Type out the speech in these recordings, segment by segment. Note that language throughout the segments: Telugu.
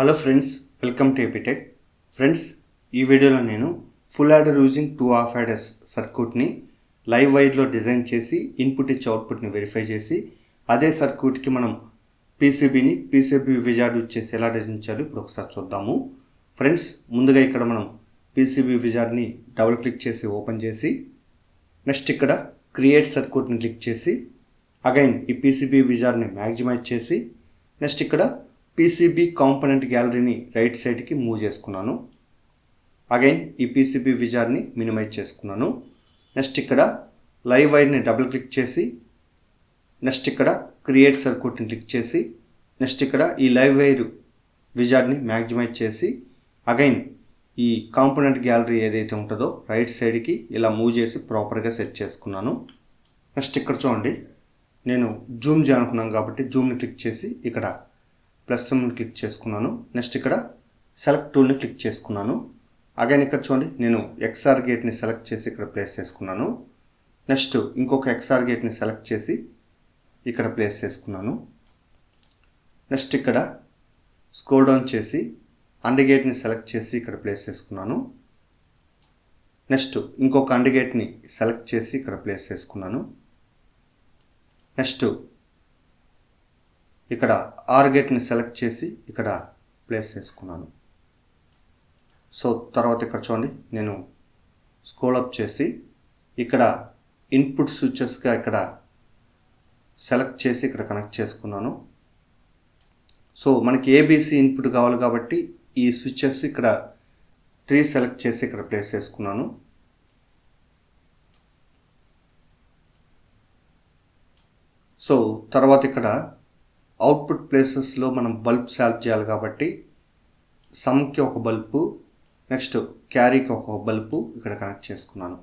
హలో ఫ్రెండ్స్, వెల్కమ్ టు ఎపిటెక్. ఫ్రెండ్స్, ఈ వీడియోలో నేను full adder using 2 half adders సర్క్యూట్ని లైవ్ వైర్లో డిజైన్ చేసి ఇన్పుట్ ఇచ్చి అవుట్పుట్ని వెరిఫై చేసి అదే సర్క్యూట్కి మనం పీసీబీ విజార్డ్ యూజ్ చేసి ఎలా డిజైన్ చేయాలో ఇప్పుడు ఒకసారి చూద్దాము. ఫ్రెండ్స్, ముందుగా ఇక్కడ మనం పీసీబీ విజార్డ్ని డబుల్ క్లిక్ చేసి ఓపెన్ చేసి నెక్స్ట్ ఇక్కడ క్రియేట్ సర్క్యూట్ని క్లిక్ చేసి అగైన్ ఈ పీసీబీ విజార్డ్ని మ్యాక్సిమైజ్ చేసి నెక్స్ట్ ఇక్కడ పీసీబీ కాంపోనెంట్ గ్యాలరీని రైట్ సైడ్కి మూవ్ చేసుకున్నాను. అగైన్ ఈ పీసీబీ విజార్డ్ని మినిమైజ్ చేసుకున్నాను. నెక్స్ట్ ఇక్కడ లైవ్ వైర్ని డబుల్ క్లిక్ చేసి నెక్స్ట్ ఇక్కడ క్రియేట్ సర్క్యూట్ని క్లిక్ చేసి నెక్స్ట్ ఇక్కడ ఈ లైవ్ వైర్ విజార్డ్ని మ్యాక్సిమైజ్ చేసి అగైన్ ఈ కాంపోనెంట్ గ్యాలరీ ఏదైతే ఉంటుందో రైట్ సైడ్కి ఇలా మూవ్ చేసి ప్రాపర్గా సెట్ చేసుకున్నాను. నెక్స్ట్ ఇక్కడ చూడండి, నేను జూమ్ చేయాలనుకున్నాను కాబట్టి జూమ్ని క్లిక్ చేసి ఇక్కడ ప్లస్ సింబల్ని క్లిక్ చేసుకున్నాను. నెక్స్ట్ ఇక్కడ సెలెక్ట్ టూల్ని క్లిక్ చేసుకున్నాను. అగైన్ ఇక్కడ చూడండి, నేను ఎక్స్ఆర్ గేట్ని సెలెక్ట్ చేసి ఇక్కడ ప్లేస్ చేసుకున్నాను. నెక్స్ట్ ఇంకొక ఎక్స్ఆర్ గేట్ని సెలెక్ట్ చేసి ఇక్కడ ప్లేస్ చేసుకున్నాను. నెక్స్ట్ ఇక్కడ స్క్రోల్ డౌన్ చేసి అండ్ గేట్ని సెలెక్ట్ చేసి ఇక్కడ ప్లేస్ చేసుకున్నాను. నెక్స్ట్ ఇంకొక అండ్ గేట్ని సెలెక్ట్ చేసి ఇక్కడ ప్లేస్ చేసుకున్నాను. నెక్స్ట్ ఇక్కడ ఆర్ గేట్ని సెలెక్ట్ చేసి ఇక్కడ ప్లేస్ చేసుకున్నాను. సో తర్వాత ఇక్కడ చూడండి, నేను స్క్రోల్ అప్ చేసి ఇక్కడ ఇన్పుట్ స్విచెస్గా ఇక్కడ సెలెక్ట్ చేసి ఇక్కడ కనెక్ట్ చేసుకున్నాను. సో మనకి ఏబీసీ ఇన్పుట్ కావాలి కాబట్టి ఈ స్విచెస్ ఇక్కడ 3 సెలెక్ట్ చేసి ఇక్కడ ప్లేస్ చేసుకున్నాను. సో తర్వాత ఇక్కడ అవుట్పుట్ ప్లేసెస్లో మనం బల్బ్ సెలెక్ట్ చేయాలి కాబట్టి సమ్కి ఒక బల్బు నెక్స్ట్ క్యారీకి ఒక బల్బు ఇక్కడ కనెక్ట్ చేసుకున్నాను.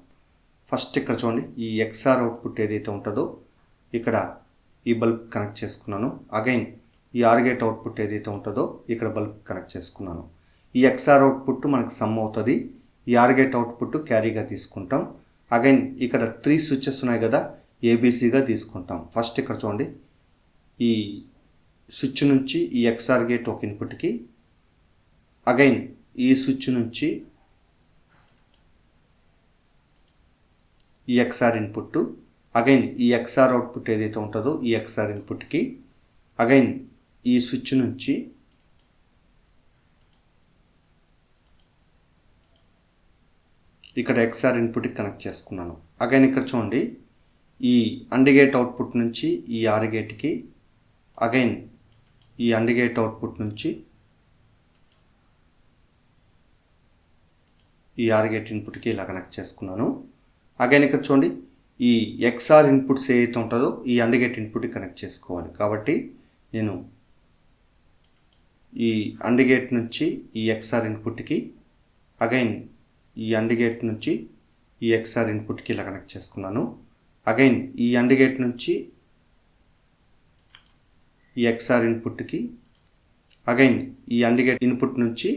ఫస్ట్ ఇక్కడ చూడండి, ఈ ఎక్స్ఆర్ అవుట్పుట్ ఏదైతే ఉంటుందో ఇక్కడ ఈ బల్బ్ కనెక్ట్ చేసుకున్నాను. అగైన్ ఈ ఆర్ గేట్ అవుట్పుట్ ఏదైతే ఉంటుందో ఇక్కడ బల్బ్ కనెక్ట్ చేసుకున్నాను. ఈ ఎక్స్ఆర్ అవుట్పుట్ మనకు సమ్ అవుతుంది, ఈ ఆర్ గేట్ అవుట్పుట్ క్యారీగా తీసుకుంటాం. అగైన్ ఇక్కడ 3 స్విచెస్ ఉన్నాయి కదా, ఏబీసీగా తీసుకుంటాం. ఫస్ట్ ఇక్కడ చూడండి, ఈ స్విచ్ నుంచి ఈ ఎక్స్ఆర్ గేట్ ఒక ఇన్పుట్కి, అగైన్ ఈ స్విచ్ నుంచి ఈ ఎక్స్ఆర్ ఇన్పుట్, అగైన్ ఈ ఎక్స్ఆర్ అవుట్పుట్ ఏదైతే ఉంటుందో ఈ ఎక్స్ఆర్ ఇన్పుట్కి, అగైన్ ఈ స్విచ్ నుంచి ఇక్కడ ఎక్స్ఆర్ ఇన్పుట్కి కనెక్ట్ చేసుకున్నాను. అగైన్ ఇక్కడ చూడండి, ఈ అండ్ గేట్ అవుట్పుట్ నుంచి ఈ ఆర్ గేట్కి, అగైన్ ఈ అండ్ గేట్ అవుట్పుట్ నుంచి ఈ ఆర్ గేట్ ఇన్పుట్కి ఇలా కనెక్ట్ చేసుకున్నాను. అగైన్ ఇక్కడ చూడండి, ఈ ఎక్స్ఆర్ ఇన్పుట్స్ ఏదైతే ఉంటుందో ఈ అండ్ గేట్ ఇన్పుట్కి కనెక్ట్ చేసుకోవాలి కాబట్టి నేను ఈ అండ్ గేట్ నుంచి ఈ ఎక్స్ఆర్ ఇన్పుట్కి, అగైన్ ఈ అండ్ గేట్ నుంచి ఈ ఎక్స్ఆర్ ఇన్పుట్కి ఇలా కనెక్ట్ చేసుకున్నాను. అగైన్ ఈ అండ్ గేట్ నుంచి ఈ ఎక్స్ఆర్ ఇన్పుట్కి, అగైన్ ఈ అండ్ గేట్ ఇన్పుట్ నుంచి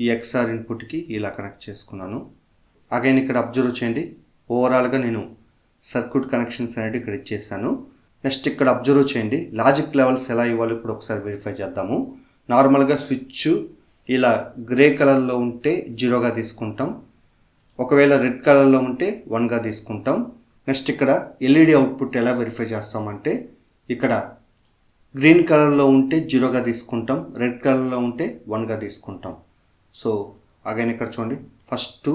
ఈ ఎక్స్ఆర్ ఇన్పుట్కి ఇలా కనెక్ట్ చేసుకున్నాను. అగైన్ ఇక్కడ అబ్జర్వ్ చేయండి, ఓవరాల్గా నేను సర్క్యూట్ కనెక్షన్స్ అనేది ఇక్కడ ఇచ్చేసాను. నెక్స్ట్ ఇక్కడ అబ్జర్వ్ చేయండి, లాజిక్ లెవెల్స్ ఎలా ఇవ్వాలి ఇప్పుడు ఒకసారి వెరిఫై చేద్దాము. నార్మల్గా స్విచ్ ఇలా గ్రే కలర్లో ఉంటే 0గా తీసుకుంటాం, ఒకవేళ రెడ్ కలర్లో ఉంటే 1గా తీసుకుంటాం. నెక్స్ట్ ఇక్కడ ఎల్ఈడి అవుట్పుట్ ఎలా వెరిఫై చేస్తామంటే ఇక్కడ గ్రీన్ కలర్లో ఉంటే 0గా తీసుకుంటాం, రెడ్ కలర్లో ఉంటే 1గా తీసుకుంటాం. సో అగైన్ ఇక్కడ చూడండి, ఫస్ట్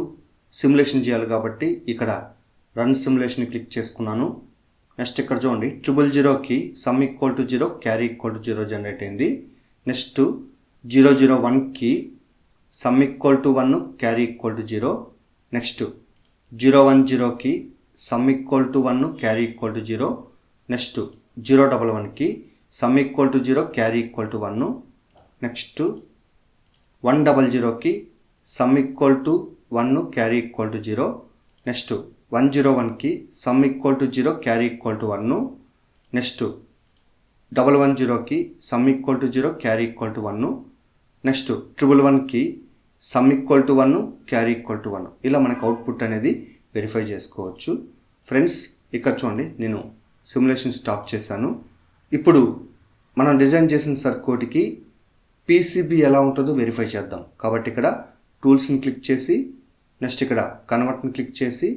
సిమ్యులేషన్ చేయాలి కాబట్టి ఇక్కడ రన్ సిమ్యులేషన్ క్లిక్ చేసుకున్నాను. నెక్స్ట్ ఇక్కడ చూడండి, 000కి sum equal to 0 carry equal to 0 generate అయింది. నెక్స్ట్ 001కి sum equal to 1 carry equal to 0. Next 010కి sum equal to 1 carry equal to 0. Next 011కి sum equal to 0 carry equal to 1. Next 100కి sum equal to 1 carry equal to 0. Next 101కి sum equal to 0 carry equal to 1. Next 110కి sum equal to 0 carry equal to 1. Next 111కి sum equal to 1 carry equal to 1. ఇలా మనకు అవుట్పుట్ అనేది వెరిఫై చేసుకోవచ్చు. ఫ్రెండ్స్, ఇక్కడ చూడండి, నేను సిమ్యులేషన్ స్టాప్ చేశాను. ఇప్పుడు మనం డిజైన్ చేసిన సర్క్యూట్కి పీసీబీ ఎలా ఉంటుందో వెరిఫై చేద్దాం. కాబట్టి ఇక్కడ టూల్స్ని క్లిక్ చేసి నెక్స్ట్ ఇక్కడ కన్వర్ట్ని క్లిక్ చేసి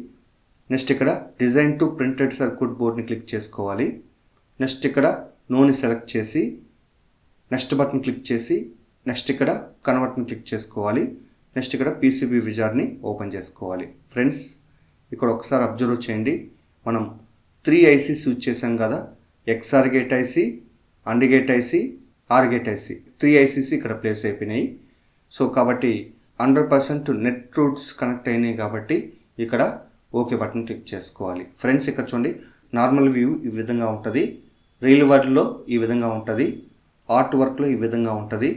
నెక్స్ట్ ఇక్కడ డిజైన్ టు ప్రింటెడ్ సర్క్యూట్ బోర్డ్ని క్లిక్ చేసుకోవాలి. నెక్స్ట్ ఇక్కడ నోని సెలెక్ట్ చేసి నెక్స్ట్ బటన్ క్లిక్ చేసి నెక్స్ట్ ఇక్కడ కన్వర్ట్ని క్లిక్ చేసుకోవాలి. నెక్స్ట్ ఇక్కడ పీసీబీ విజార్డ్ని ఓపెన్ చేసుకోవాలి. ఫ్రెండ్స్ ఇక్కడ ఒకసారి అబ్జర్వ్ చేయండి, మనం 3 ఐసీస్ యూజ్ చేసాం కదా, XOR gate IC, AND gate IC, OR gate IC, 3 ICs ఇక్కడ ప్లేస్ అయిపోయినాయి. సో కాబట్టి 100% నెట్ రూట్స్ కనెక్ట్ అయినాయి కాబట్టి ఇక్కడ ఓకే బటన్ క్లిక్ చేసుకోవాలి. ఫ్రెండ్స్ ఇక్కడ చూడండి, నార్మల్ వ్యూ ఈ విధంగా ఉంటుంది, రియల్ వరల్డ్లో ఈ విధంగా ఉంటుంది, ఆర్ట్ వర్క్లో ఈ విధంగా ఉంటుంది,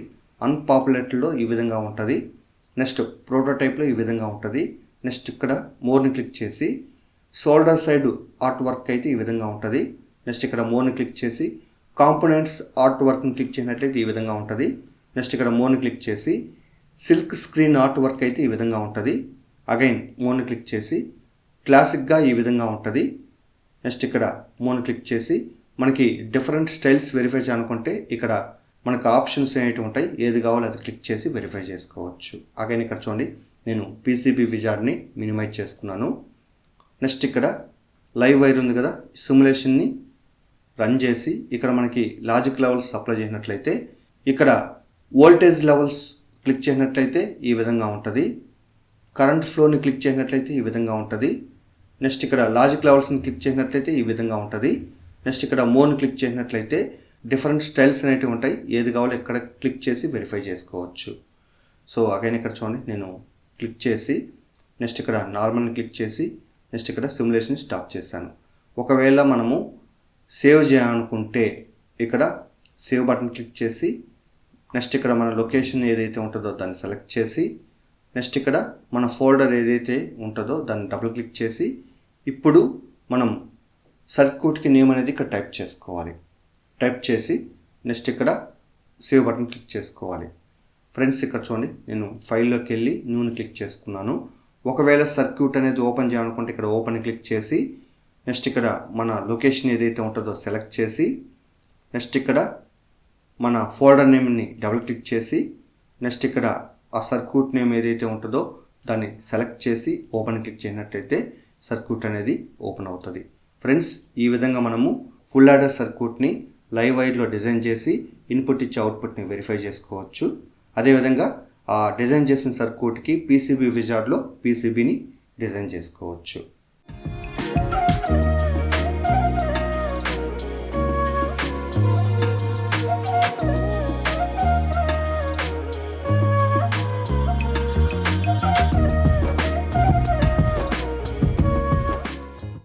అన్పాపులేటెడ్లో ఈ విధంగా ఉంటుంది, నెక్స్ట్ ప్రోటోటైప్లో ఈ విధంగా ఉంటుంది. నెక్స్ట్ ఇక్కడ మోర్ని క్లిక్ చేసి షోల్డర్ సైడ్ ఆర్ట్ వర్క్ అయితే ఈ విధంగా ఉంటుంది. నెక్స్ట్ ఇక్కడ మోర్ని క్లిక్ చేసి కాంపోనెంట్స్ ఆర్ట్ వర్క్ని క్లిక్ చేసినట్లయితే ఈ విధంగా ఉంటుంది. నెక్స్ట్ ఇక్కడ మోర్ని క్లిక్ చేసి సిల్క్ స్క్రీన్ ఆర్ట్ వర్క్ అయితే ఈ విధంగా ఉంటుంది. అగైన్ మోర్ని క్లిక్ చేసి క్లాసిక్గా ఈ విధంగా ఉంటుంది. నెక్స్ట్ ఇక్కడ మోర్ని క్లిక్ చేసి మనకి డిఫరెంట్ స్టైల్స్ వెరిఫై చేయాలనుకుంటే ఇక్కడ మనకు ఆప్షన్స్ ఏమైతే ఉంటాయి, ఏది కావాలో అది క్లిక్ చేసి వెరిఫై చేసుకోవచ్చు. అగైన్ ఇక్కడ చూడండి, నేను పీసీబీ విజార్డ్ని మినిమైజ్ చేసుకున్నాను. నెక్స్ట్ ఇక్కడ లైవ్ వైర్ ఉంది కదా, సిమ్యులేషన్ని రన్ చేసి ఇక్కడ మనకి లాజిక్ లెవెల్స్ అప్లై చేసినట్లయితే ఇక్కడ వోల్టేజ్ లెవెల్స్ క్లిక్ చేసినట్లయితే ఈ విధంగా ఉంటుంది, కరెంట్ ఫ్లోని క్లిక్ చేసినట్లయితే ఈ విధంగా ఉంటుంది. నెక్స్ట్ ఇక్కడ లాజిక్ లెవెల్స్ని క్లిక్ చేసినట్లయితే ఈ విధంగా ఉంటుంది. నెక్స్ట్ ఇక్కడ మోర్ని క్లిక్ చేసినట్లయితే డిఫరెంట్ స్టైల్స్ అనేవి ఉంటాయి, ఏది కావాలో ఇక్కడ క్లిక్ చేసి వెరిఫై చేసుకోవచ్చు. సో అగైన్ ఇక్కడ చూడండి, నేను క్లిక్ చేసి నెక్స్ట్ ఇక్కడ నార్మల్ని క్లిక్ చేసి నెక్స్ట్ ఇక్కడ సిమ్యులేషన్ స్టాప్ చేశాను. ఒకవేళ మనము సేవ్ చేయాలనుకుంటే ఇక్కడ సేవ్ బటన్ క్లిక్ చేసి నెక్స్ట్ ఇక్కడ మన లొకేషన్ ఏదైతే ఉంటుందో దాన్ని సెలెక్ట్ చేసి నెక్స్ట్ ఇక్కడ మన ఫోల్డర్ ఏదైతే ఉంటుందో దాన్ని డబుల్ క్లిక్ చేసి ఇప్పుడు మనం సర్క్యూట్కి నేమ్ అనేది ఇక్కడ టైప్ చేసుకోవాలి. టైప్ చేసి నెక్స్ట్ ఇక్కడ సేవ్ బటన్ క్లిక్ చేసుకోవాలి. ఫ్రెండ్స్ ఇక్కడ చూడండి, నేను ఫైల్లోకి వెళ్ళి న్యూని క్లిక్ చేసుకున్నాను. ఒకవేళ సర్క్యూట్ అనేది ఓపెన్ చేయాలనుకుంటే ఇక్కడ ఓపెన్ క్లిక్ చేసి నెక్స్ట్ ఇక్కడ మన లొకేషన్ ఏదైతే ఉంటుందో సెలెక్ట్ చేసి నెక్స్ట్ ఇక్కడ మన ఫోల్డర్ నేమ్ని డబుల్ క్లిక్ చేసి నెక్స్ట్ ఇక్కడ ఆ సర్క్యూట్ నేమ్ ఏదైతే ఉంటుందో దాన్ని సెలెక్ట్ చేసి ఓపెన్ క్లిక్ చేసినట్లయితే సర్క్యూట్ అనేది ఓపెన్ అవుతుంది. ఫ్రెండ్స్ ఈ విధంగా మనము ఫుల్ యాడర్ సర్క్యూట్ని లైవ్ వైర్లో డిజైన్ చేసి ఇన్పుట్ ఇచ్చే అవుట్పుట్ని వెరిఫై చేసుకోవచ్చు. అదేవిధంగా ఆ డిజైన్ చేసిన సర్క్యూట్కి పీసీబీ విజార్డ్లో పీసీబీని డిజైన్ చేసుకోవచ్చు.